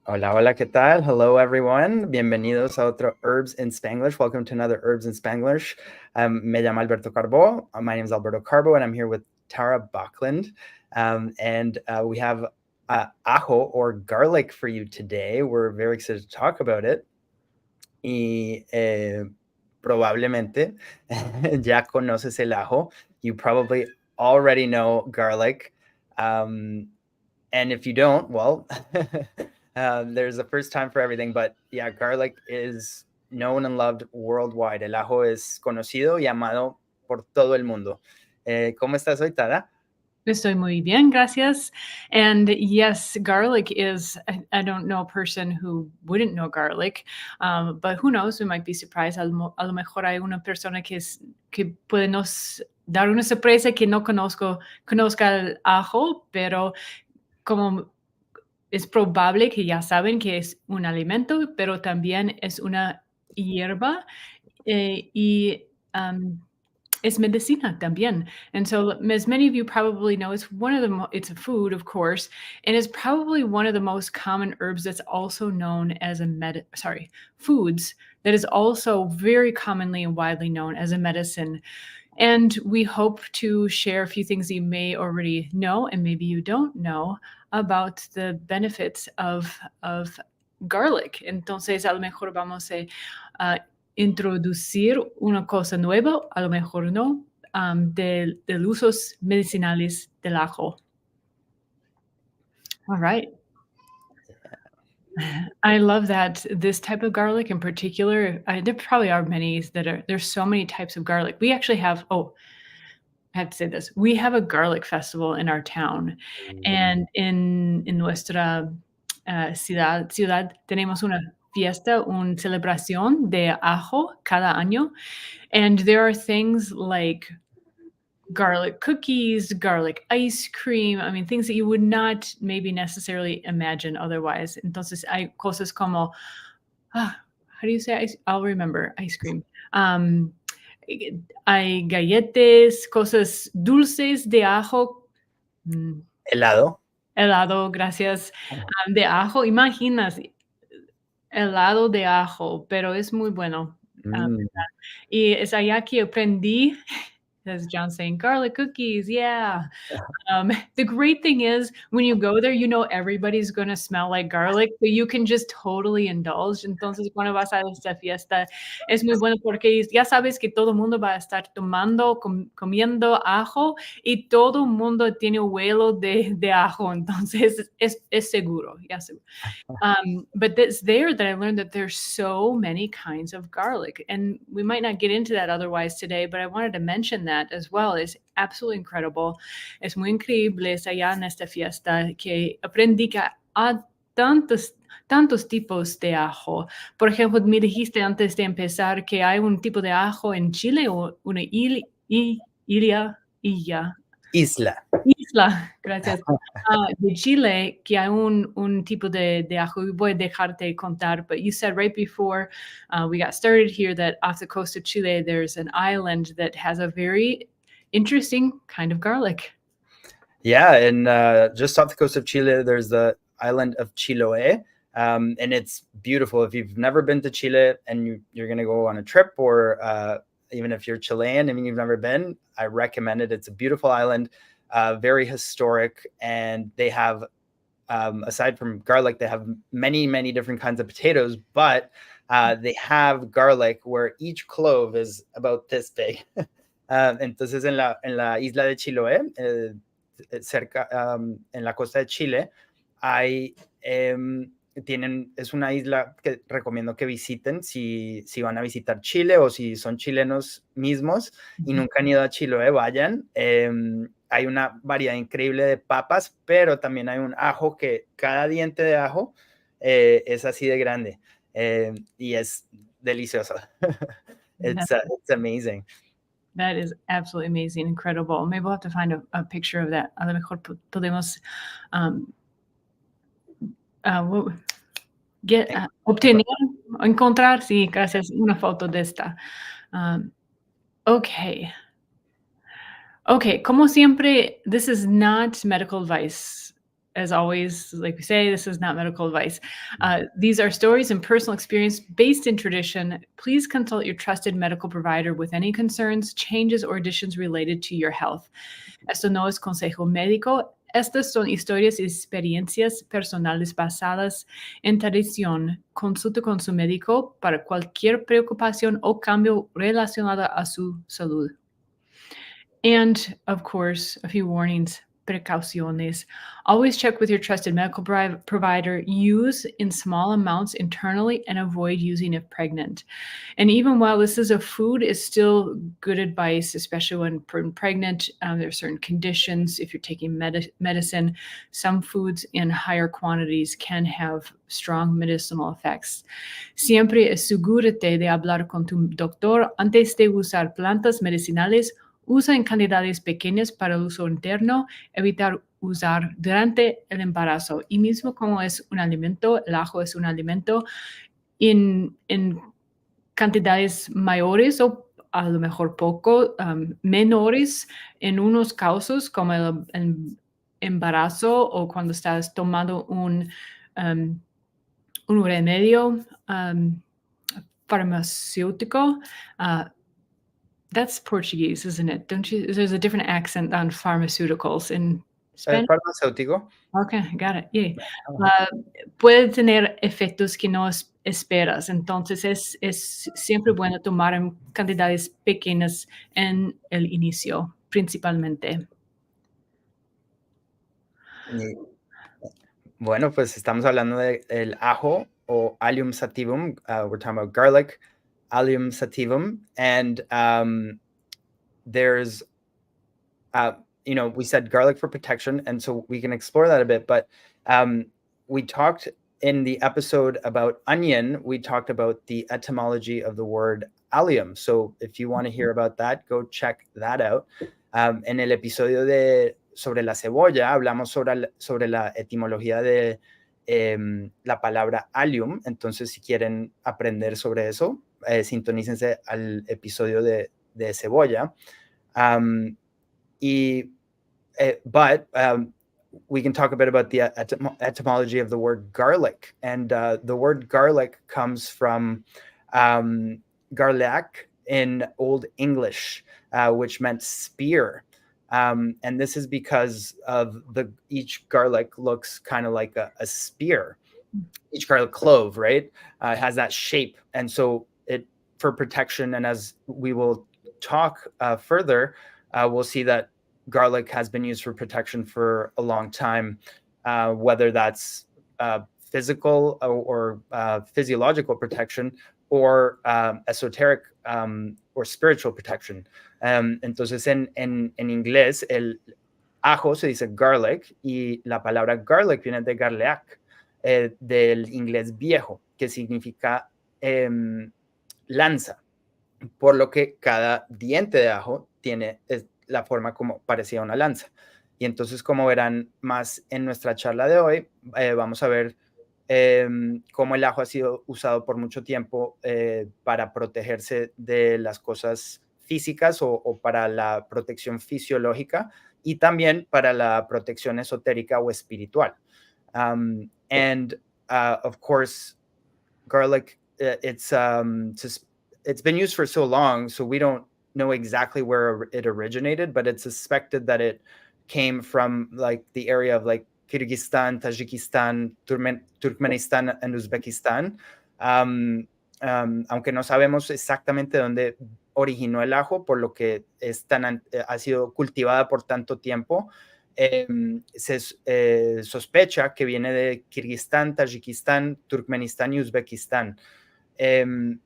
Hola, hola, ¿qué tal? Hello, everyone. Bienvenidos a otro Herbs in Spanglish. Welcome to another Herbs in Spanglish. Me llamo Alberto Carbo. My name is Alberto Carbo, and I'm here with Tara Bachland. And we have ajo or garlic for you today. We're very excited to talk about it. Y probablemente ya conoces el ajo. You probably already know garlic. And if you don't, well, there's a first time for everything. But yeah, garlic is known and loved worldwide. El ajo es conocido y amado por todo el mundo. ¿Cómo estás hoy, Tara? Estoy muy bien, gracias. And yes, garlic is, I don't know a person who wouldn't know garlic, but who knows, we might be surprised. A lo mejor hay una persona que puede nos dar una sorpresa que no conozca el ajo, pero como es probable que ya saben que es un alimento, pero también es una hierba y es medicina también. And so, as many of you probably know, it's one of the it's a food, of course, and it's probably one of the most common herbs that's also known as foods that is also very commonly and widely known as a medicine. And we hope to share a few things that you may already know and maybe you don't know about the benefits of garlic. Entonces, a lo mejor vamos a introducir una cosa nueva, a lo mejor no, del usos medicinales del ajo. All right. I love that this type of garlic in particular, there probably are many there's so many types of garlic. We actually have, I have to say this, we have a garlic festival in our town, and in nuestra ciudad tenemos una fiesta, una celebración de ajo cada año, and there are things like garlic cookies, garlic ice cream, I mean, things that you would not maybe necessarily imagine otherwise. Entonces, hay cosas como, how do you say I'll remember ice cream. Hay galletas, cosas dulces de ajo. Helado. Helado, gracias. De ajo, imaginas, helado de ajo, pero es muy bueno. Y es allá que aprendí, as John saying, garlic cookies, yeah. The great thing is when you go there, you know everybody's going to smell like garlic, so you can just totally indulge. Entonces, cuando vas a esta fiesta, es muy bueno porque ya sabes que todo el mundo va a estar tomando, comiendo ajo y todo el mundo tiene huelo de ajo. Entonces, es seguro, ya seguro. But it's there that I learned that there's so many kinds of garlic. And we might not get into that otherwise today, but I wanted to mention that as well. It's absolutely incredible. Es muy increíble allá en esta fiesta que aprendí que hay tantos tipos de ajo. Por ejemplo, me dijiste antes de empezar que hay un tipo de ajo en Chile o una isla, gracias, de Chile, que hay un tipo de ajo. Voy a dejarte contar, but you said right before we got started here that off the coast of Chile, there's an island that has a very interesting kind of garlic. Yeah, and just off the coast of Chile, there's the island of Chiloé, and it's beautiful. If you've never been to Chile and you're going to go on a trip, or even if you're Chilean and you've never been, I recommend it. It's a beautiful island, very historic, and they have, aside from garlic, they have many, many different kinds of potatoes, but they have garlic where each clove is about this big. Entonces, en la isla de Chiloé, cerca, en la costa de Chile, hay... es una isla que recomiendo que visiten si van a visitar Chile o si son chilenos mismos y nunca han ido a Chiloé, vayan. Hay una variedad increíble de papas, pero también hay un ajo que cada diente de ajo es así de grande y es delicioso. It's amazing. That is absolutely amazing, incredible. Maybe we'll have to find a picture of that. A lo mejor podemos obtener, encontrar, sí, gracias, una foto de esta. Okay, como siempre, this is not medical advice. as always, like we say, this is not medical advice. These are stories and personal experience based in tradition. Please consult your trusted medical provider with any concerns, changes, or additions related to your health. Esto no es consejo médico. Estas son historias y experiencias personales basadas en tradición. Consulte con su médico para cualquier preocupación o cambio relacionado a su salud. And, of course, a few warnings, precauciones. Always check with your trusted medical provider. Use in small amounts internally and avoid using if pregnant. And even while this is a food, it's still good advice, especially when pregnant. There are certain conditions. If you're taking medicine, some foods in higher quantities can have strong medicinal effects. Siempre asegúrate de hablar con tu doctor antes de usar plantas medicinales. Usa en cantidades pequeñas para el uso interno, evitar usar durante el embarazo. Y mismo como es un alimento, el ajo es un alimento, en cantidades mayores o a lo mejor poco, menores en unos casos como el embarazo o cuando estás tomando un remedio farmacéutico. That's Portuguese, isn't it? Don't you? There's a different accent on pharmaceuticals in Spanish. Farmacéutico. Okay, got it. Yeah. Puede tener efectos que no esperas. Entonces es siempre bueno tomar en cantidades pequeñas en el inicio, principalmente. Bueno, pues estamos hablando del ajo o Allium sativum. We're talking about garlic, Allium sativum, and there's, we said garlic for protection, and so we can explore that a bit. But we talked in the episode about onion, we talked about the etymology of the word allium. So if you want to hear about that, go check that out. En el episodio sobre la cebolla, hablamos sobre la etimología de la palabra allium. Entonces, si quieren aprender sobre eso, sintonícense al episodio de cebolla. But we can talk a bit about the etymology of the word garlic. And the word garlic comes from garlic in Old English, which meant spear. And this is because of each garlic looks kind of like a spear. Each garlic clove, right, has that shape. And so for protection, and as we will talk further, we'll see that garlic has been used for protection for a long time, whether that's physical or physiological protection or esoteric or spiritual protection. Entonces, en inglés, el ajo se dice garlic y la palabra garlic viene de garlic, del inglés viejo, que significa lanza, por lo que cada diente de ajo tiene la forma como parecía una lanza. Y entonces, como verán más en nuestra charla de hoy, vamos a ver cómo el ajo ha sido usado por mucho tiempo para protegerse de las cosas físicas o para la protección fisiológica y también para la protección esotérica o espiritual. Of course, garlic, it's been used for so long, so we don't know exactly where it originated, but it's suspected that it came from like the area of like Kyrgyzstan, Tajikistán, Turkmenistán and Uzbekistán. Aunque no sabemos exactamente dónde originó el ajo, por lo que ha sido cultivada por tanto tiempo, se sospecha que viene de Kirguistán, Tajikistán, Turkmenistán y Uzbekistán. And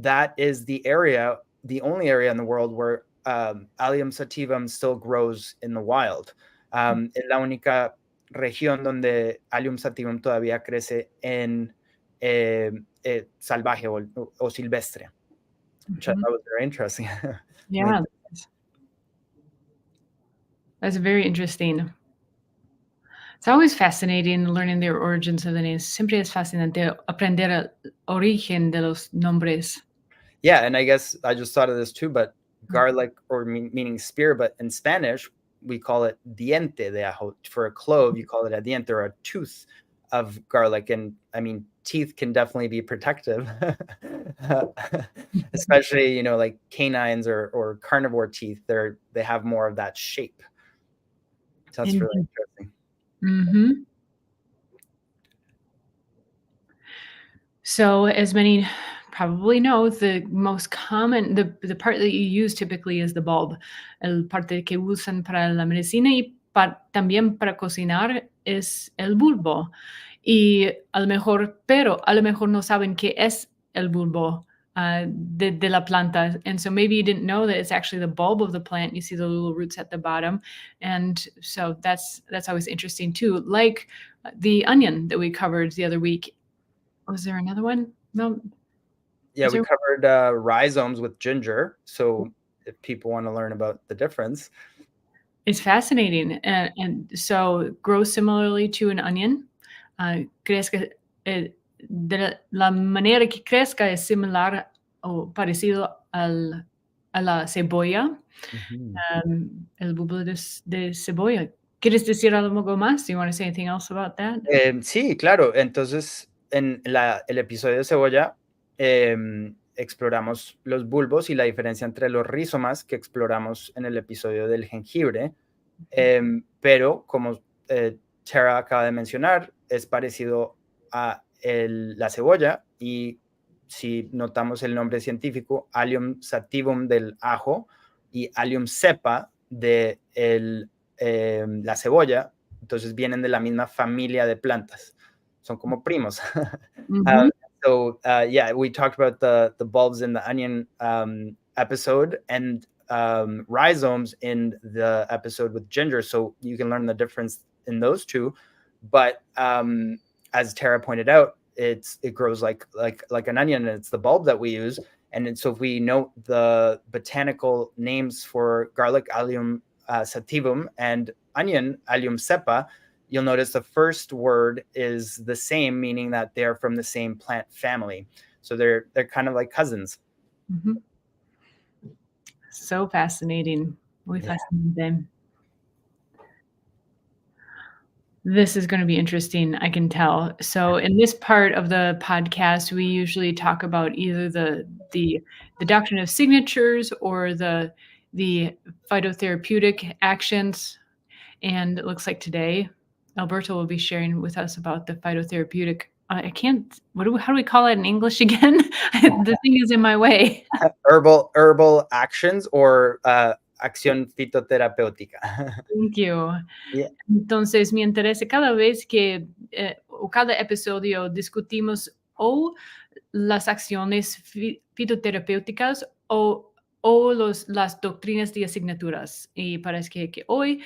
that is the only area in the world where Allium sativum still grows in the wild. Es la única región donde Allium sativum todavía crece en salvaje o silvestre, which I thought was very interesting. Yeah, that's very interesting. It's always fascinating learning the origins of the names. Siempre es fascinante aprender el origen de los nombres. Yeah, and I guess I just thought of this too, but garlic, or meaning spear, but in Spanish, we call it diente de ajo. For a clove, you call it a diente, or a tooth of garlic. And I mean, teeth can definitely be protective, especially, you know, like canines or carnivore teeth. They have more of that shape. So that's really Indeed. interesting. Mhm. So, as many probably know, the most common, the part that you use typically is the bulb. El parte que usan para la medicina y también para cocinar es el bulbo. Y a lo mejor, pero a lo mejor no saben qué es el bulbo de la planta. And so maybe you didn't know that it's actually the bulb of the plant. You see the little roots at the bottom. And so that's always interesting too. Like the onion that we covered the other week. Was there another one? No. Yeah, Is we there covered rhizomes with ginger. So if people want to learn about the difference. It's fascinating, and so grows similarly to an onion. Crezca, la manera que crezca es similar o parecido a la cebolla, Ujú. el bulbo de cebolla. ¿Quieres decir algo más? Do you wanna say anything else about that? Sí, claro. Entonces, en el episodio de cebolla, exploramos los bulbos y la diferencia entre los rizomas que exploramos en el episodio del jengibre. Pero como Tara acaba de mencionar, es parecido a la cebolla, y si notamos el nombre científico, Allium sativum del ajo y Allium cepa de la cebolla, entonces vienen de la misma familia de plantas. Son como primos. Mhm. Yeah, we talked about the bulbs in the onion episode, and rhizomes in the episode with ginger. So you can learn the difference in those two. But as Tara pointed out, it grows like an onion, and it's the bulb that we use. And so if we note the botanical names for garlic, Allium sativum, and onion, Allium cepa, you'll notice the first word is the same, meaning that they're from the same plant family. So they're kind of like cousins. Mhm. So fascinating. Muy Yeah. fascinante. This is gonna be interesting, I can tell. So in this part of the podcast, we usually talk about either the doctrine of signatures or the phytotherapeutic actions, and it looks like today, Alberto will be sharing with us about the phytotherapeutic I can't how do we call it in English again? The thing is in my way. Herbal actions, or acción fitoterapéutica. Thank you. Yeah. Entonces, mi interés cada vez que, o cada episodio discutimos o las acciones fitoterapéuticas o las doctrinas de asignaturas. Y parece que hoy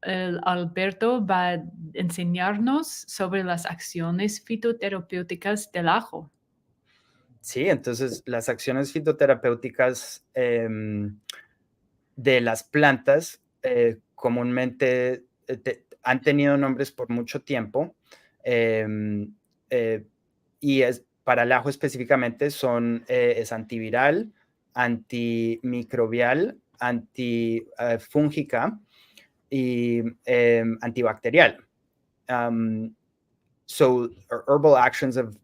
Alberto va a enseñarnos sobre las acciones fitoterapéuticas del ajo. Sí, entonces las acciones fitoterapéuticas de las plantas comúnmente han tenido nombres por mucho tiempo, em, eh, y para el ajo específicamente es antiviral, antimicrobial, antifúngica y antibacterial. So herbal actions have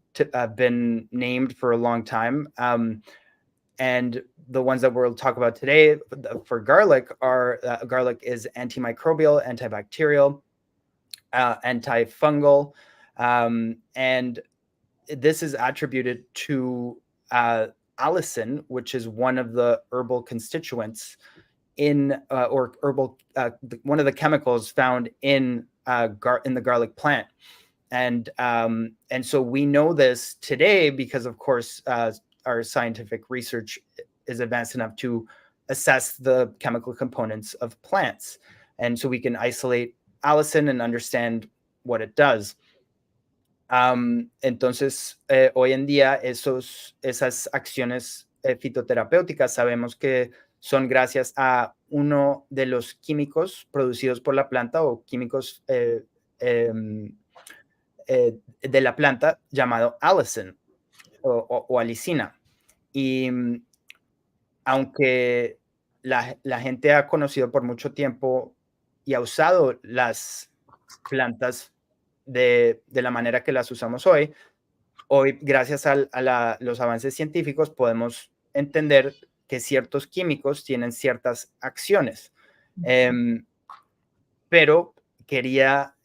been named for a long time. And the ones that we'll talk about today for garlic are garlic is antimicrobial, antibacterial, antifungal, and this is attributed to allicin, which is one of the herbal constituents in or herbal one of the chemicals found in the garlic plant. And so we know this today because, of course, our scientific research is advanced enough to assess the chemical components of plants. And so we can isolate allicin and understand what it does. Entonces, hoy en día esas acciones fitoterapéuticas sabemos que son gracias a uno de los químicos producidos por la planta, o químicos de la planta, llamado allicin o alicina. Y aunque la gente ha conocido por mucho tiempo y ha usado las plantas de la manera que las usamos hoy, gracias a los avances científicos, podemos entender que ciertos químicos tienen ciertas acciones. Pero quería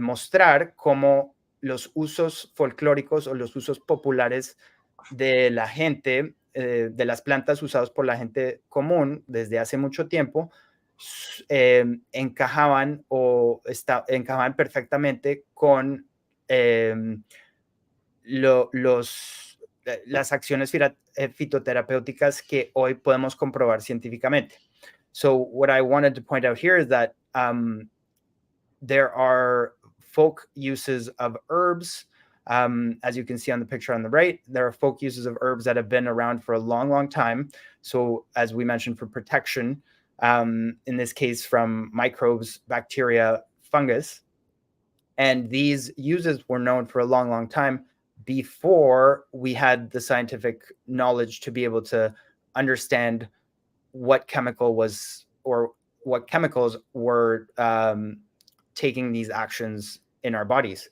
mostrar cómo los usos folclóricos o los usos populares de la gente, de las plantas usadas por la gente común desde hace mucho tiempo, encajaban encajaban perfectamente con las acciones fitoterapéuticas que hoy podemos comprobar científicamente. So what I wanted to point out here is that there are folk uses of herbs. As you can see on the picture on the right, there are folk uses of herbs that have been around for a long, long time. So as we mentioned, for protection, in this case from microbes, bacteria, fungus. And these uses were known for a long, long time before we had the scientific knowledge to be able to understand what chemical was, or what chemicals were taking these actions in our bodies.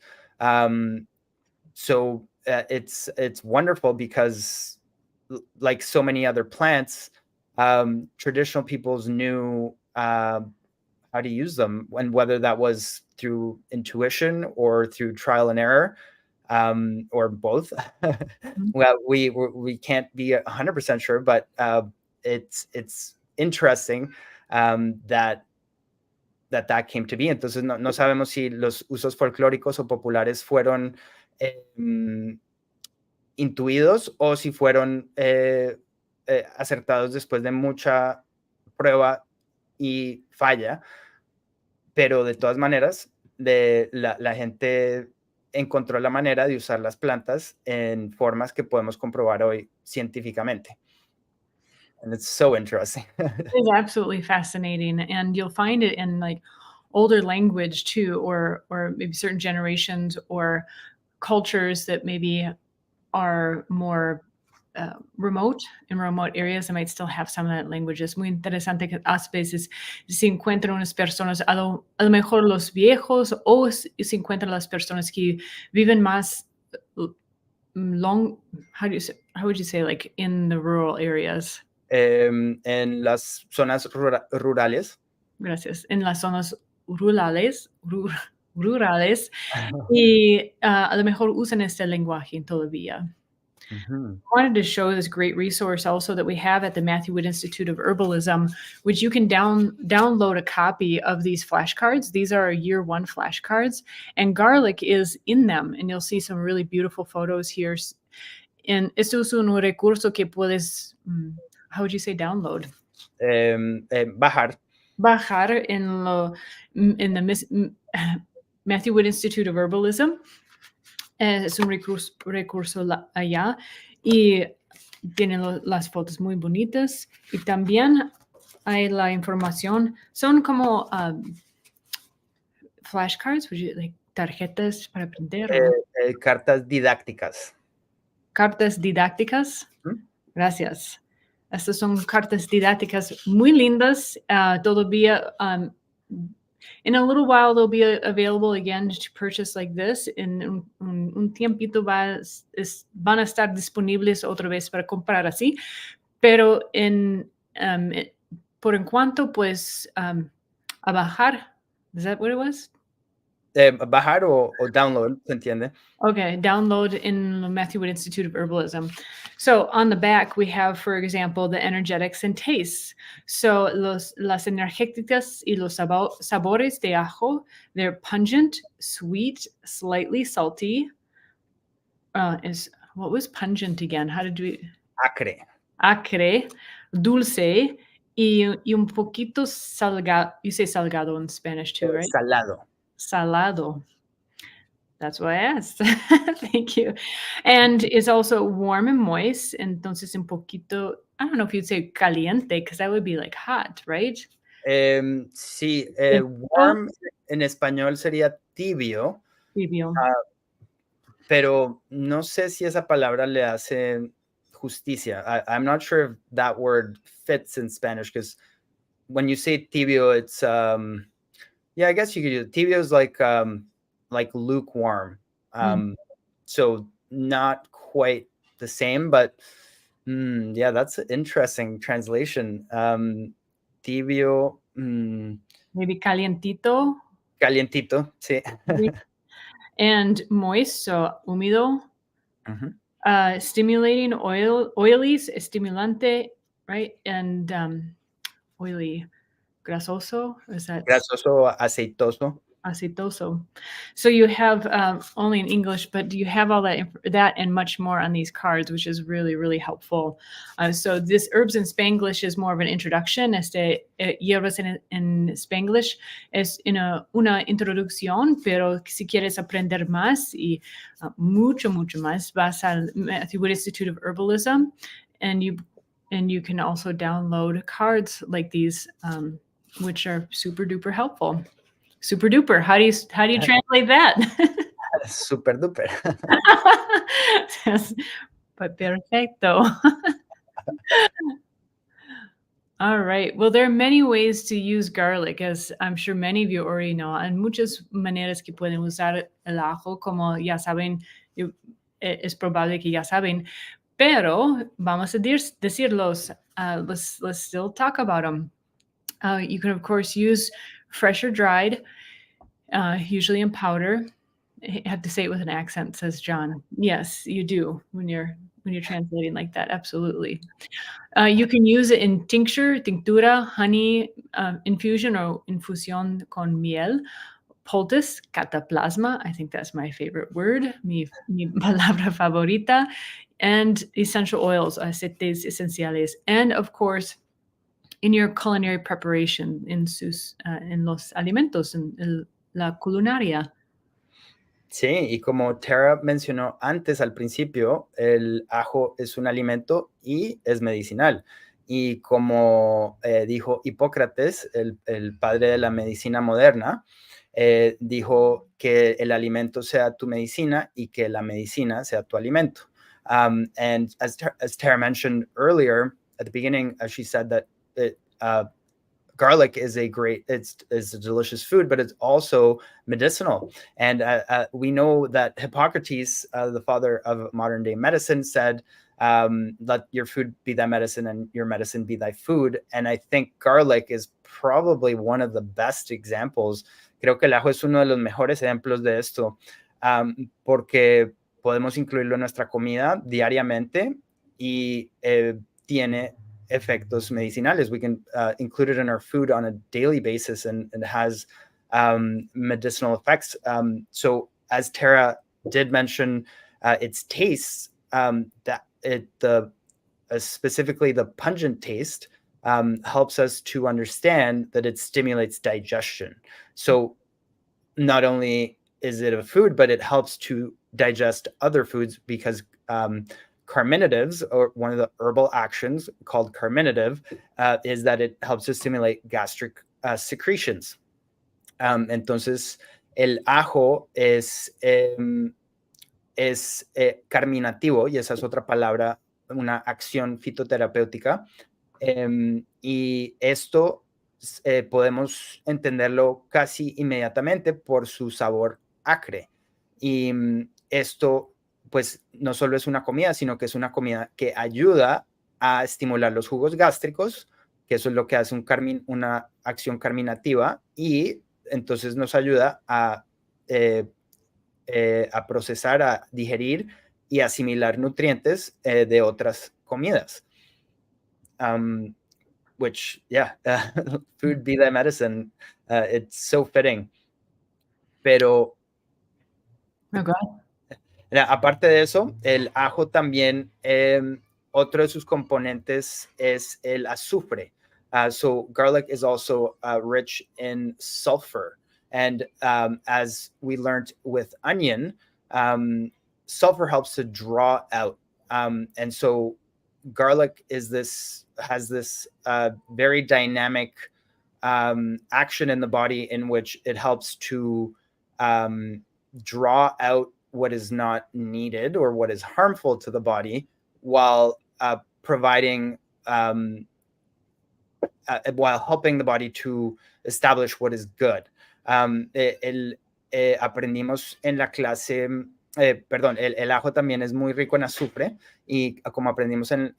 So it's wonderful because, like so many other plants, traditional peoples knew how to use them, and whether that was through intuition or through trial and error, or both. Well, we can't be 100% sure, but it's interesting that came to be. Entonces no sabemos si los usos folclóricos o populares fueron intuidos o si fueron acertados después de mucha prueba y falla, pero de todas maneras la gente encontró la manera de usar las plantas en formas que podemos comprobar hoy científicamente. And it's so interesting. It's absolutely fascinating, and you'll find it in like older language too, or maybe certain generations or cultures that maybe are more remote, in remote areas. They might still have some of that language. Es muy interesante que a veces se encuentran unas personas, a lo mejor los viejos, o se encuentran las personas que viven más long, how would you say, like in the rural areas? En las zonas rurales. Gracias. En las zonas rurales, y a lo mejor usan este lenguaje todavía. Mm-hmm. I wanted to show this great resource also that we have at the Matthew Wood Institute of Herbalism, which you can download a copy of these flashcards. These are year one flashcards, and garlic is in them, and you'll see some really beautiful photos here. And esto es un recurso que puedes, how would you say download? Bajar. Bajar in the Matthew Wood Institute of Herbalism. Es un recurso allá, y tienen las fotos muy bonitas, y también hay la información. Son como flashcards, like tarjetas para aprender. Cartas didácticas. Cartas didácticas. ¿Mm? Gracias. Estas son cartas didácticas muy lindas. Todavía, in a little while, they'll be available again to purchase like this. En un tiempito van a estar disponibles otra vez para comprar así. Pero por en cuanto, pues, a bajar. Is that what it was? Bajar o download, ¿se entiende? Okay, download in the Matthew Wood Institute of Herbalism. So on the back, we have, for example, the energetics and tastes. So las energéticas y los sabores de ajo, they're pungent, sweet, slightly salty. What was pungent again? How did we? Acre. Acre, dulce, y un poquito salgado. You say salgado in Spanish too, right? Salado. Salado. That's why I asked. Thank you. And it's also warm and moist. Entonces, un poquito, I don't know if you'd say caliente, because that would be like hot, right? Sí, warm en español sería tibio. Tibio. Pero no sé si esa palabra le hace justicia. I'm not sure if that word fits in Spanish, because when you say tibio, it's yeah, I guess you could use tibio is like lukewarm. So not quite the same, but yeah, that's an interesting translation. Tibio, Maybe calientito. calientito, sí. And moist, so húmedo. Mhm. Stimulating, oily, estimulante, right? And oily, grasoso, is that Grasoso, aceitoso. aceitoso? So you have only in English, but you have all that and much more on these cards, which is really, really helpful. So this Herbs in Spanglish is more of an introduction. Hierbas en Spanglish es una introducción, pero si quieres aprender más y mucho, mucho más, vas al Matthew Wood Institute of Herbalism, and you can also download cards like these, which are super duper helpful. Super duper. How do you translate that? Super duper. But perfecto. All right. Well, there are many ways to use garlic, as I'm sure many of you already know. Hay muchas maneras que pueden usar el ajo, como ya saben, es probable que ya saben. Pero vamos a decirlos. Let's still talk about them. You can, of course, use fresh or dried, usually in powder. I have to say it with an accent, says John. Yes, you do when you're translating like that. Absolutely. You can use it in tincture, tintura, honey, infusion, or infusión con miel. Poultice, cataplasma. I think that's my favorite word. Mi palabra favorita. And essential oils, aceites esenciales. And of course, in your culinary preparation, en los alimentos, en la culinaria. Sí, y como Tara mencionó antes al principio, el ajo es un alimento y es medicinal. Y como dijo Hipócrates, el padre de la medicina moderna, dijo que el alimento sea tu medicina y que la medicina sea tu alimento. And as Tara mentioned earlier at the beginning, she said that garlic is it's a delicious food, but it's also medicinal. And we know that Hippocrates, the father of modern day medicine, said, let your food be thy medicine and your medicine be thy food. And I think garlic is probably one of the best examples. Creo que el ajo es uno de los mejores ejemplos de esto, porque podemos incluirlo en nuestra comida diariamente y tiene efectos medicinales. We can include it in our food on a daily basis, and it has medicinal effects. So as Tara did mention, its tastes, specifically the pungent taste, helps us to understand that it stimulates digestion. So not only is it a food, but it helps to digest other foods, because carminatives, or one of the herbal actions called carminative, is that it helps to stimulate gastric secretions. Entonces, el ajo es carminativo, y esa es otra palabra, una acción fitoterapéutica. Y esto podemos entenderlo casi inmediatamente por su sabor acre. Y esto, pues, no solo es una comida, sino que es una comida que ayuda a estimular los jugos gástricos, que eso es lo que hace una acción carminativa, y entonces nos ayuda a procesar, a digerir y asimilar nutrientes de otras comidas. Which, yeah, food be thy medicine. It's so fitting. Pero Okay. aparte de eso, el ajo también, otro de sus componentes es el azufre. So garlic is also rich in sulfur. And as we learned with onion, sulfur helps to draw out. And so garlic has this very dynamic action in the body, in which it helps to draw out what is not needed or what is harmful to the body, while providing while helping the body to establish what is good. Aprendimos en la clase, perdón, el ajo también es muy rico en azufre, y como aprendimos en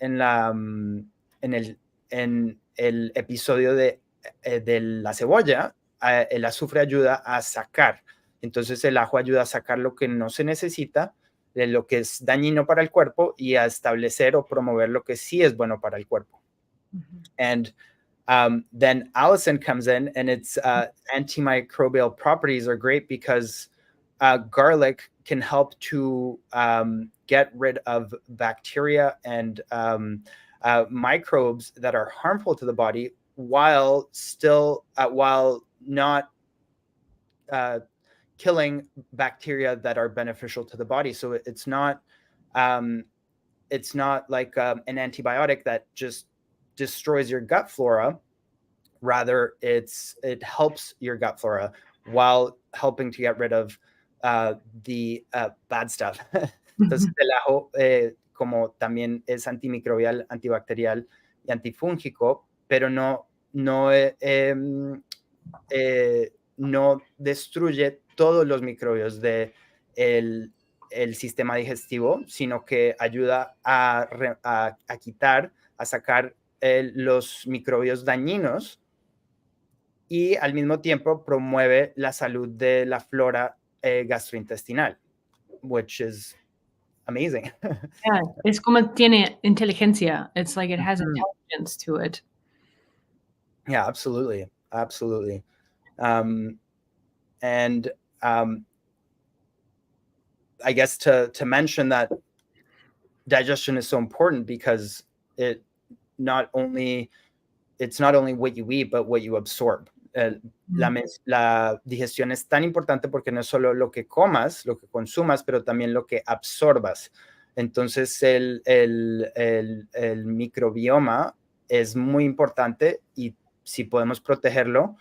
el episodio de la cebolla, el azufre ayuda a sacar. Entonces el ajo ayuda a sacar lo que no se necesita, de lo que es dañino para el cuerpo, y a establecer o promover lo que sí es bueno para el cuerpo. And then Allison comes in, and its antimicrobial properties are great because garlic can help to get rid of bacteria and microbes that are harmful to the body, while not killing bacteria that are beneficial to the body. So it's not like an antibiotic that just destroys your gut flora. Rather, it helps your gut flora while helping to get rid of the bad stuff. Entonces, el ajo, como también es antimicrobial, antibacterial y antifúngico, pero no destruye todos los microbios del el sistema digestivo, sino que ayuda a quitar, a sacar los microbios dañinos, y al mismo tiempo promueve la salud de la flora gastrointestinal, which is amazing. Yeah, es como tiene inteligencia. It's like it has intelligence to it. Yeah, absolutely. Absolutely. And I guess to mention that digestion is so important, because it's not only what you eat, but what you absorb. La digestión es tan importante porque no es solo lo que comas, lo que consumas, pero también lo que absorbas. Entonces el microbioma es muy importante, y si podemos protegerlo,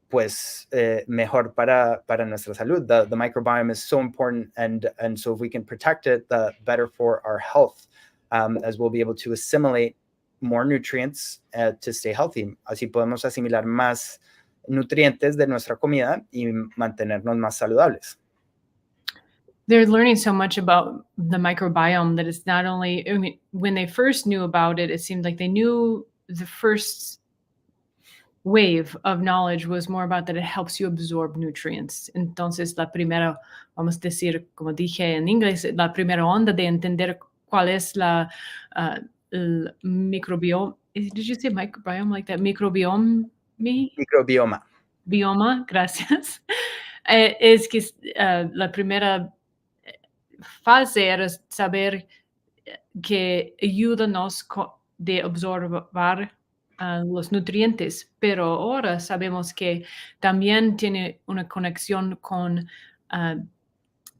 pues mejor para nuestra salud. The microbiome is so important, and so if we can protect it, the better for our health, as we'll be able to assimilate more nutrients to stay healthy. Así podemos asimilar más nutrientes de nuestra comida y mantenernos más saludables. They're learning so much about the microbiome that it's not only, I mean, when they first knew about it, it seemed like they knew the first wave of knowledge was more about that it helps you absorb nutrients. Entonces, la primera, vamos a decir, como dije en inglés, la primera onda de entender cuál es el microbioma. Did you say microbiome like that? Microbiome? Microbioma. Bioma, gracias. Es que la primera fase era saber que ayúdanos de absorber los nutrientes, pero ahora sabemos que también tiene una conexión con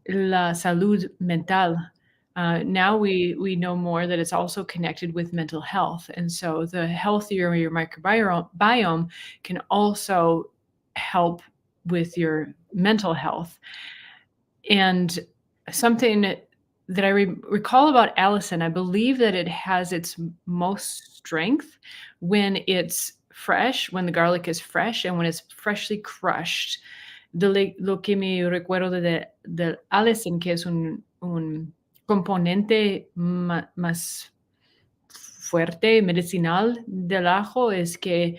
la salud mental. Now we know more that it's also connected with mental health. And so the healthier your microbiome can also help with your mental health. And something that I recall about Allison, I believe that it has its most strength when it's fresh, when the garlic is fresh, and when it's freshly crushed. Lo que me recuerdo de Allison, que es un componente más fuerte, medicinal del ajo, es que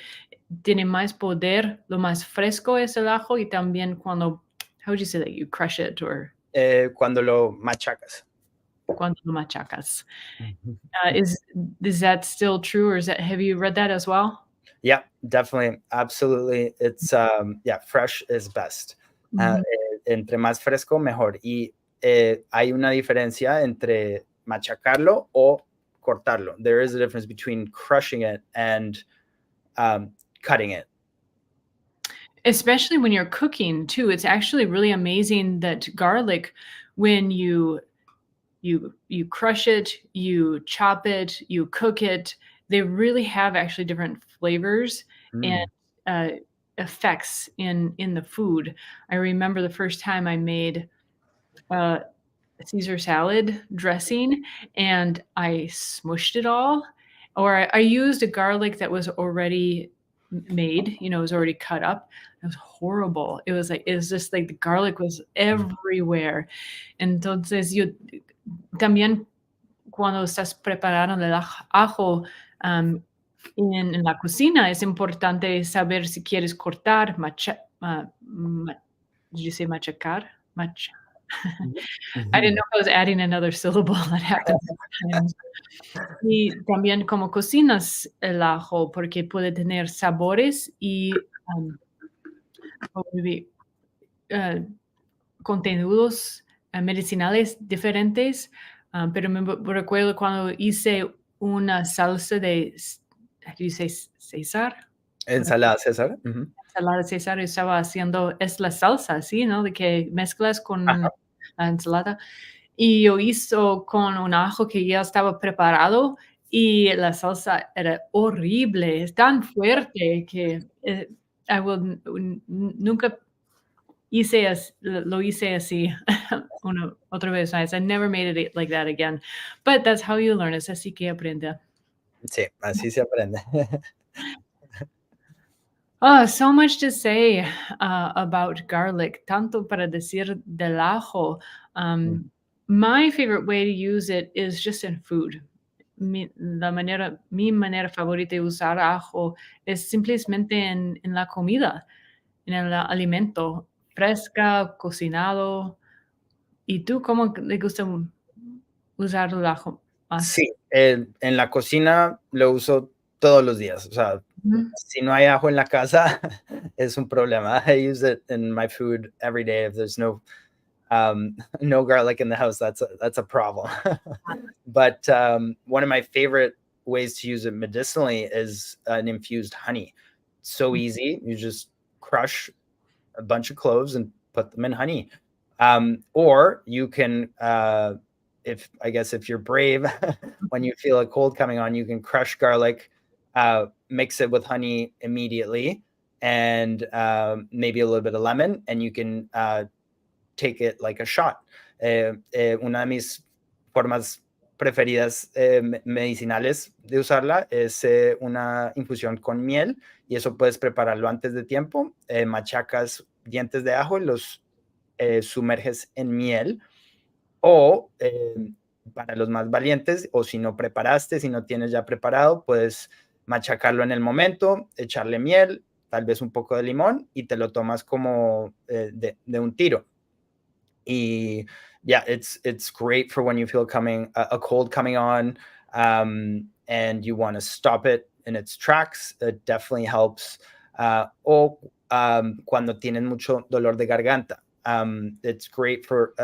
tiene más poder, lo más fresco es el ajo, y también cuando, how would you say that, you crush it, or? Cuando lo machacas. Cuando lo machacas. Is that still true, or have you read that as well? Yeah, definitely. Absolutely. It's, fresh is best. Entre más fresco, mejor. Y hay una diferencia entre machacarlo o cortarlo. There is a difference between crushing it and cutting it. Especially when you're cooking too. It's actually really amazing that garlic, when you crush it, you chop it, you cook it, they really have actually different flavors and effects in the food. I remember the first time I made Caesar salad dressing, and I smushed it all, Or I used a garlic that was already made, it was already cut up. It was horrible. It was just like the garlic was everywhere. Entonces, yo también cuando estás preparando el ajo, en la cocina es importante saber si quieres cortar, did you say machacar? Mhm. I didn't Mhm. know if I was adding another syllable. That happened sometimes. Y también como cocinas el ajo, porque puede tener sabores y, o maybe, eh, contenidos, medicinales diferentes, pero recuerdo cuando hice una salsa de how do you say César? Ensalada César. Ujú. Ensalada César, estaba haciendo es la salsa, ¿sí? ¿No? De que mezclas con la ensalada. Y yo hizo con un ajo que ya estaba preparado y la salsa era horrible, es tan fuerte que, I will nunca lo hice así otra vez más. I never made it like that again. But that's how you learn, es así que aprende. Sí, así se aprende. Oh, so much to say, about garlic, tanto para decir del ajo. Mm. My favorite way to use it is just in food. Mi manera favorita de usar ajo es simplemente en la comida, en el alimento, fresca, cocinado. ¿Y tú cómo le gusta usar el ajo más? Sí, en la cocina lo uso todos los días, o sea, Ujú. si no hay ajo en la casa, es un problema. I use it in my food every day. If there's no garlic in the house, that's a problem. But, one of my favorite ways to use it medicinally is an infused honey. So easy, you just crush a bunch of cloves and put them in honey. Or you can, if you're brave, when you feel a cold coming on, you can crush garlic, mix it with honey immediately, and maybe a little bit of lemon, and you can take it like a shot. Una de mis formas preferidas medicinales de usarla es una infusión con miel, y eso puedes prepararlo antes de tiempo. Machacas dientes de ajo y los sumerges en miel, o para los más valientes, o si no preparaste, si no tienes ya preparado, puedes machacarlo en el momento, echarle miel, tal vez un poco de limón, y te lo tomas como de un tiro. Y yeah, it's great for when you feel a cold coming on, and you want to stop it in its tracks. It definitely helps. O cuando tienen mucho dolor de garganta. It's great for,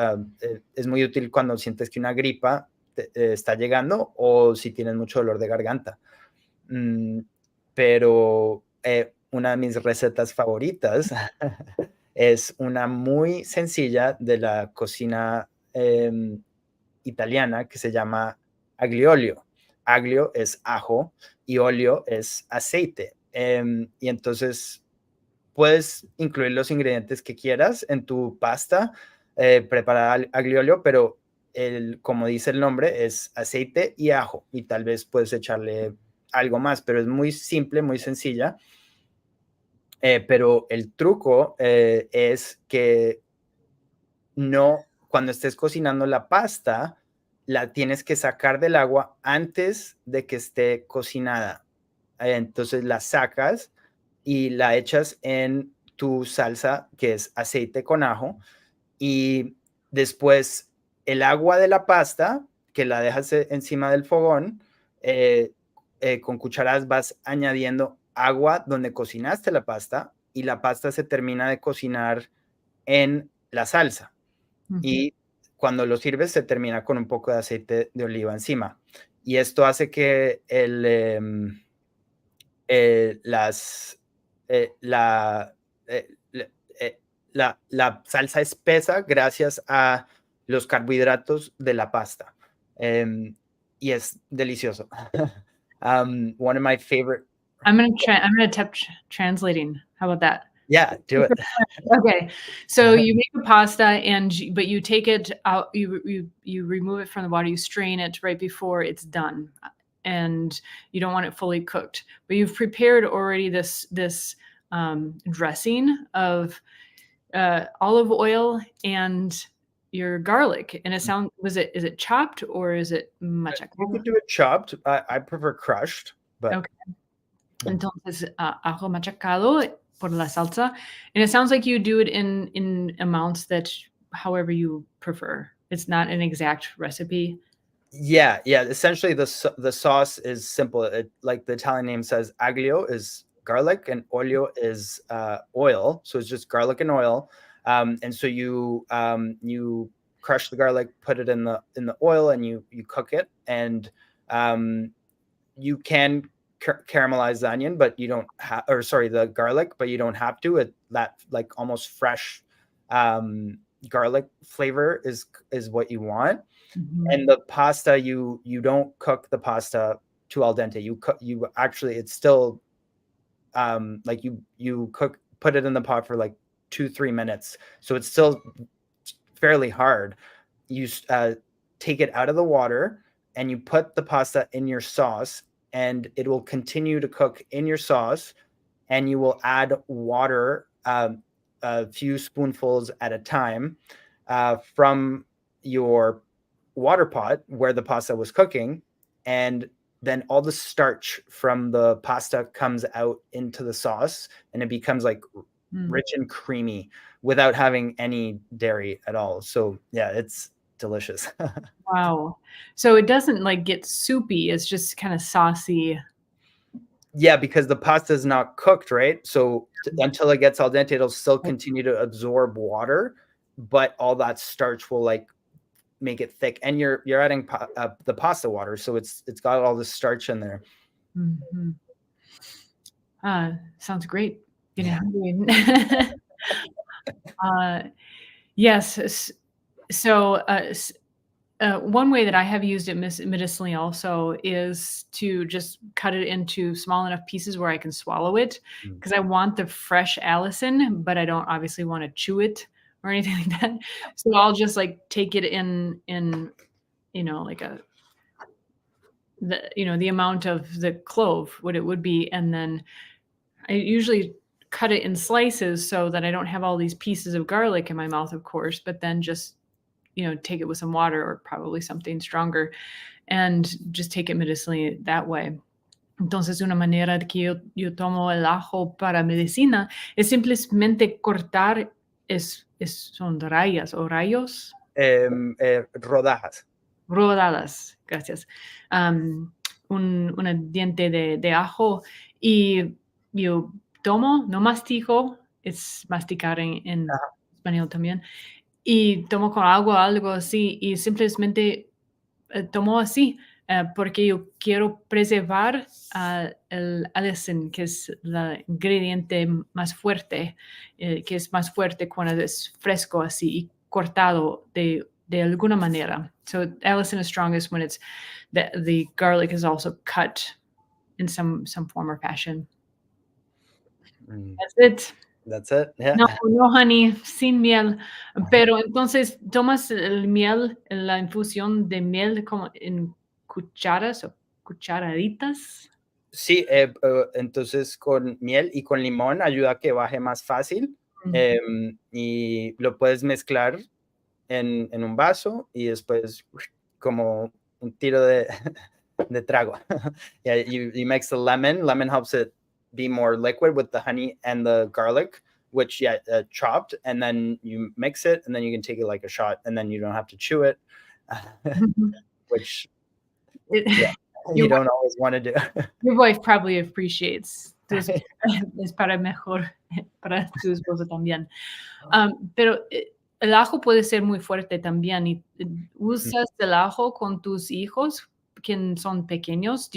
es muy útil cuando sientes que una gripa está llegando, o si tienes mucho dolor de garganta. Pero una de mis recetas favoritas es una muy sencilla de la cocina italiana, que se llama aglio olio. Aglio es ajo y olio es aceite. Y entonces puedes incluir los ingredientes que quieras en tu pasta preparada aglio olio, pero como dice el nombre, es aceite y ajo, y tal vez puedes echarle algo más, pero es muy simple, muy sencilla. Pero el truco es que no, cuando estés cocinando la pasta, la tienes que sacar del agua antes de que esté cocinada. Entonces la sacas y la echas en tu salsa, que es aceite con ajo, y después el agua de la pasta, que la dejas encima del fogón, con cucharadas vas añadiendo agua donde cocinaste la pasta, y la pasta se termina de cocinar en la salsa. Ujú. Y cuando lo sirves se termina con un poco de aceite de oliva encima. Y esto hace que las, la, la salsa espesa gracias a los carbohidratos de la pasta. Y es delicioso. One of my favorite. I'm gonna attempt translating. How about that? Yeah, do it. Okay. So you make the pasta but you take it out, you remove it from the water, you strain it right before it's done. and you don't want it fully cooked. But you've prepared already this dressing of olive oil and your garlic. And is it chopped or is it You machacado? could do it chopped. I prefer crushed, but Okay. Entonces, ajo machacado por la salsa. And it sounds like you do it in amounts that however you prefer. It's not an exact recipe. yeah. Essentially, the sauce is simple. Like the Italian name says, aglio is garlic and olio is oil. So it's just garlic and oil. And so you crush the garlic, put it in the oil, and you cook it. And you can caramelize the onion, but you don't have, or sorry, the garlic, but you don't have to. That like almost fresh garlic flavor is what you want. Mhm. And the pasta, you don't cook the pasta to al dente. You actually, it's still like you put it in the pot for like 2-3 minutes, so it's still fairly hard. You take it out of the water and you put the pasta in your sauce, and it will continue to cook in your sauce, and you will add water, a few spoonfuls at a time, from your water pot where the pasta was cooking, and then all the starch from the pasta comes out into the sauce, and it becomes like rich and creamy without having any dairy at all. So yeah, it's delicious. Wow. So it doesn't like get soupy. It's just kind of saucy. Yeah, because the pasta is not cooked, right? So until it gets al dente, it'll still continue to absorb water, but all that starch will like make it thick. And you're adding the pasta water, so it's got all the starch in there. Mhm. Sounds great. Getting Yeah. hungry. Yes. So, one way that I have used it medicinally also is to just cut it into small enough pieces where I can swallow it, because I want the fresh Allison, but I don't obviously want to chew it or anything like that. So I'll just like take it in like the amount of the clove, what it would be, and then I usually cut it in slices so that I don't have all these pieces of garlic in my mouth, of course, but then just take it with some water or probably something stronger and just take it medicinally that way. Entonces, una manera que yo tomo el ajo para medicina es simplemente cortar, son rayas o rayos, Rodajas. rodadas, gracias, un diente de ajo y yo tomo, no mastico, es masticar en español también, y tomo con agua, algo así, y simplemente tomo así, porque yo quiero preservar el allicin, que es el ingrediente más fuerte, que es más fuerte cuando es fresco así y cortado de alguna manera. So allicin is strongest when it's the garlic is also cut in some form or fashion. That's it. That's it. Yeah. No honey, sin miel. Pero entonces, ¿tomas el miel, la infusión de miel como en cucharas o cucharaditas? Sí, entonces con miel y con limón ayuda a que baje más fácil. Y lo puedes mezclar en un vaso y después como un tiro de trago. Yeah, you mix the lemon. Lemon helps it be more liquid with the honey and the garlic, which chopped, and then you mix it, and then you can take it like a shot, and then you don't have to chew it, which you don't always want to do. Your wife probably appreciates. Es para mejor para tu esposo también. Pero el ajo puede ser muy fuerte también. ¿Y usas el ajo con tus hijos que son pequeños?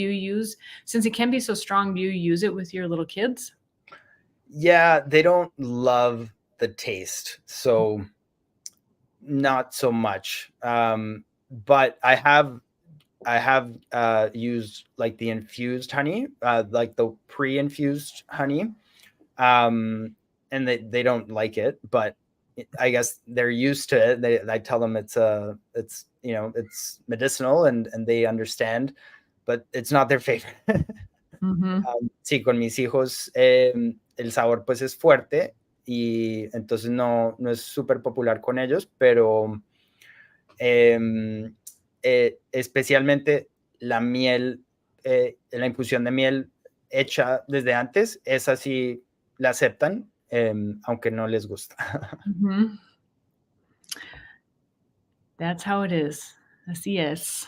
Since it can be so strong, do you use it with your little kids? Yeah, they don't love the taste, so not so much. But I have used like the infused honey, like the pre-infused honey, and they don't like it, but I guess they're used to it. I tell them it's medicinal, and they understand. but it's not their favorite. Mhm. Sí, con mis hijos el sabor pues es fuerte y entonces no es súper popular con ellos, pero especialmente la miel, la infusión de miel hecha desde antes, esa sí la aceptan, aunque no les gusta. Mhm. That's how it is. Así es.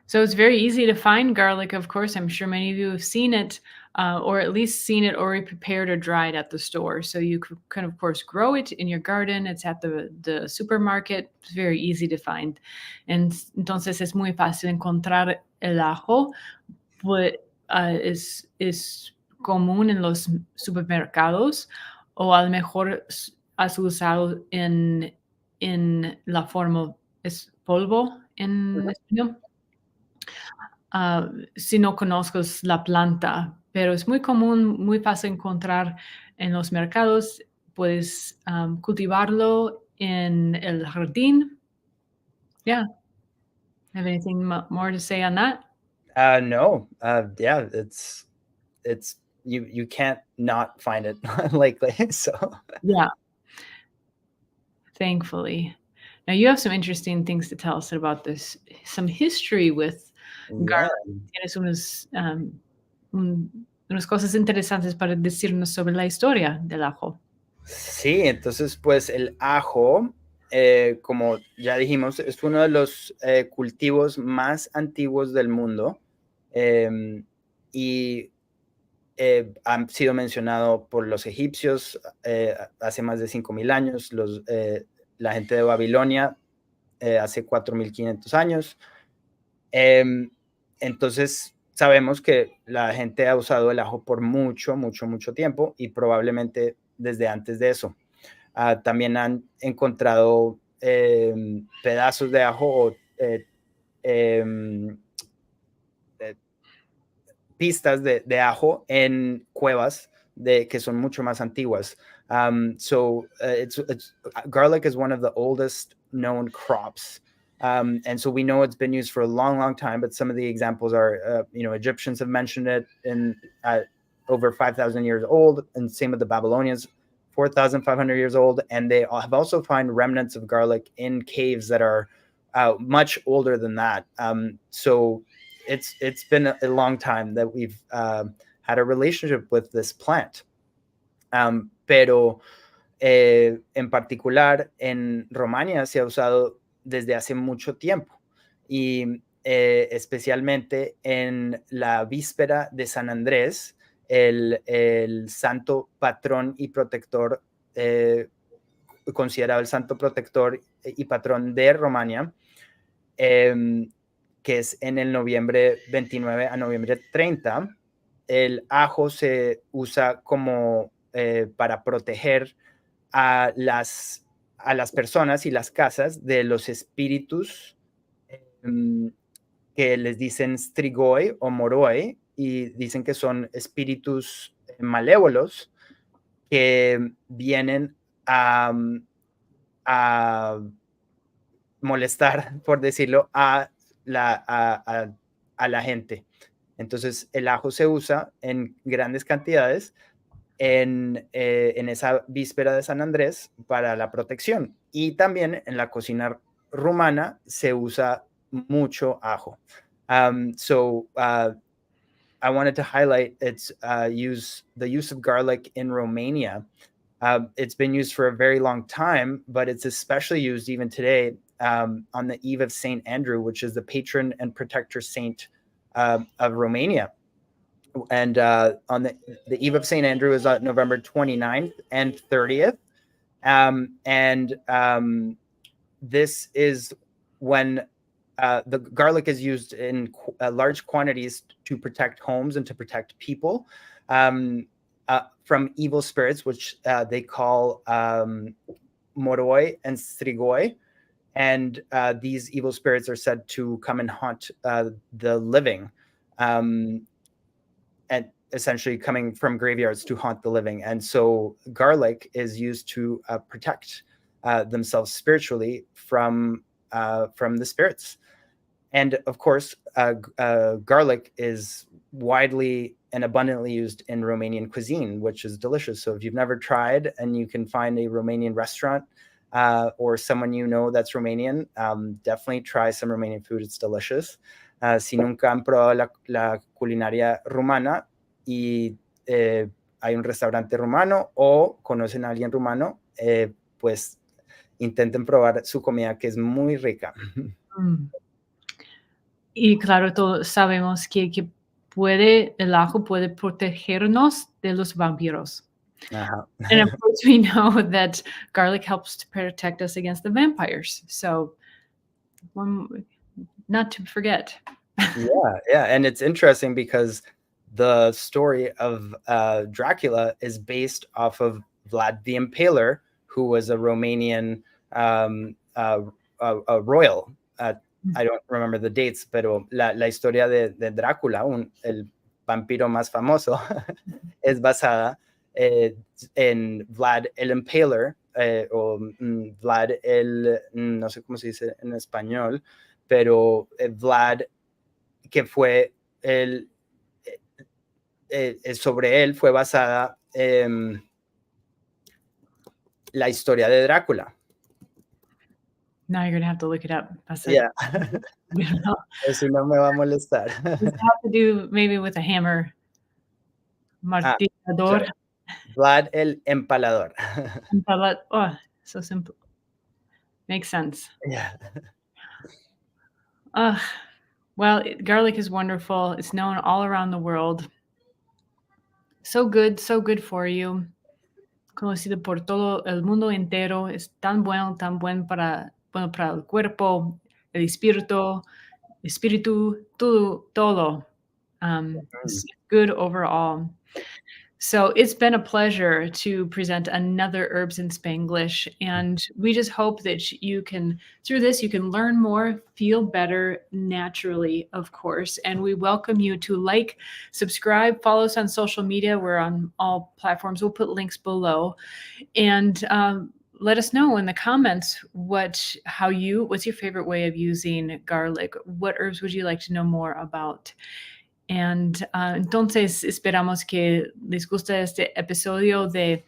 So it's very easy to find garlic, of course. I'm sure many of you have seen it, or at least seen it already prepared or dried at the store. So you can, of course, grow it in your garden. It's at the supermarket. It's very easy to find. Entonces es muy fácil encontrar el ajo. Pues, es común en los supermercados o a lo mejor has usado en la forma, ¿es polvo en español? Si no conozcas la planta, pero es muy común, muy fácil encontrar en los mercados. Puedes cultivarlo en el jardín. Yeah. Have anything more to say on that? No, yeah, it's you can't not find it likely. So Yeah, thankfully. Now you have some interesting things to tell us about this, some history with yeah. garlic. Tienes unas cosas interesantes para decirnos sobre la historia del ajo. Sí, entonces pues el ajo, como ya dijimos, es uno de los cultivos más antiguos del mundo y han sido mencionado por los egipcios hace más de 5.000 años, la gente de Babilonia hace 4.500 años. Entonces sabemos que la gente ha usado el ajo por mucho tiempo y probablemente desde antes de eso. También han encontrado pedazos de ajo o em, pistas de ajo en cuevas que son mucho más antiguas. Garlic is one of the oldest known crops. And so we know it's been used for a long time, but some of the examples are, Egyptians have mentioned it in over 5,000 years old, and same with the Babylonians, 4,500 years old. And they have also found remnants of garlic in caves that are much older than that. So it's been a long time that we've had a relationship with this plant. Pero en particular en Romania se ha usado desde hace mucho tiempo y especialmente en la víspera de San Andrés, el santo patrón y protector, considerado el santo protector y patrón de Romania, que es en el noviembre 29 a noviembre 30, el ajo se usa como para proteger a las personas y las casas de los espíritus que les dicen strigoi o moroi, y dicen que son espíritus malévolos que vienen a molestar, por decirlo, a la gente. Entonces, el ajo se usa en grandes cantidades en esa víspera de San Andrés para la protección. Y también en la cocina rumana se usa mucho ajo. I wanted to highlight the use of garlic in Romania. It's been used for a very long time, but it's especially used even today on the eve of Saint Andrew, which is the patron and protector saint of Romania. And on the eve of Saint Andrew is November 29th and 30th. This is when the garlic is used in large quantities to protect homes and to protect people from evil spirits, which they call moroi and strigoi. And these evil spirits are said to come and haunt the living, and essentially coming from graveyards to haunt the living. And so garlic is used to protect themselves spiritually from the spirits. And of course, garlic is widely and abundantly used in Romanian cuisine, which is delicious. So if you've never tried and you can find a Romanian restaurant or someone you know that's Romanian, definitely try some Romanian food. It's delicious. Si nunca han probado la culinaria rumana y hay un restaurante rumano o conocen a alguien rumano, pues intenten probar su comida, que es muy rica. Mm. Y claro, todos sabemos que el ajo puede protegernos de los vampiros. Ajá. And of course, we know that garlic helps to protect us against the vampires. So, not to forget. Yeah. And it's interesting because the story of Dracula is based off of Vlad the Impaler, who was a Romanian a royal. I don't remember the dates, pero la historia de Drácula, el vampiro más famoso, es basada en Vlad el Impaler, o Vlad el, no sé cómo se dice en español, pero Vlad, que fue sobre él fue basada la historia de Drácula. Now you're going to have to look it up. Yeah. Eso no me va a molestar. Does it have to do maybe with a hammer? Martillador. Sure. Vlad el Empalador. Oh, so simple. Makes sense. Yeah. Well, garlic is wonderful. It's known all around the world. So good for you. Conocido por todo el mundo entero. Es tan bueno para el cuerpo, el espíritu, todo. It's good overall. So it's been a pleasure to present another Herbs in Spanglish, and we just hope that through this, you can learn more, feel better naturally, of course. And we welcome you to like, subscribe, follow us on social media. We're on all platforms. We'll put links below, and let us know in the comments what's your favorite way of using garlic? What herbs would you like to know more about? And entonces esperamos que les guste este episodio de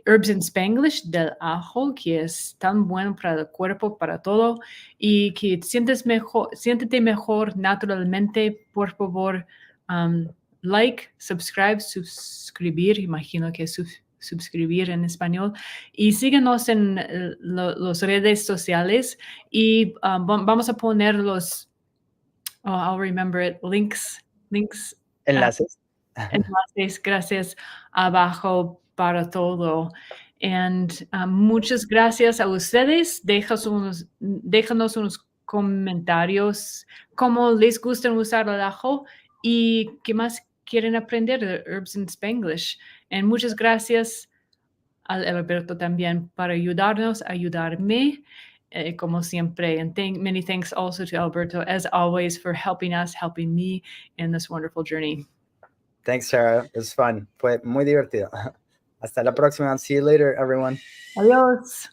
Herbs in Spanglish, del ajo, que es tan bueno para el cuerpo, para todo, y que siéntete mejor naturalmente. Por favor, like, suscribir, imagino que suscribir en español, y síguenos en las redes sociales, y vamos a poner I'll remember it, links, enlaces. Gracias, abajo para todo. And muchas gracias a ustedes. Déjanos unos comentarios cómo les gusta usar el ajo y qué más quieren aprender de Herbs in Spanglish. And muchas gracias al Alberto también para ayudarme. Como siempre, and many thanks also to Alberto, as always, for helping me in this wonderful journey. Thanks, Sarah. It was fun. Fue muy divertido. Hasta la próxima. See you later, everyone. Adiós.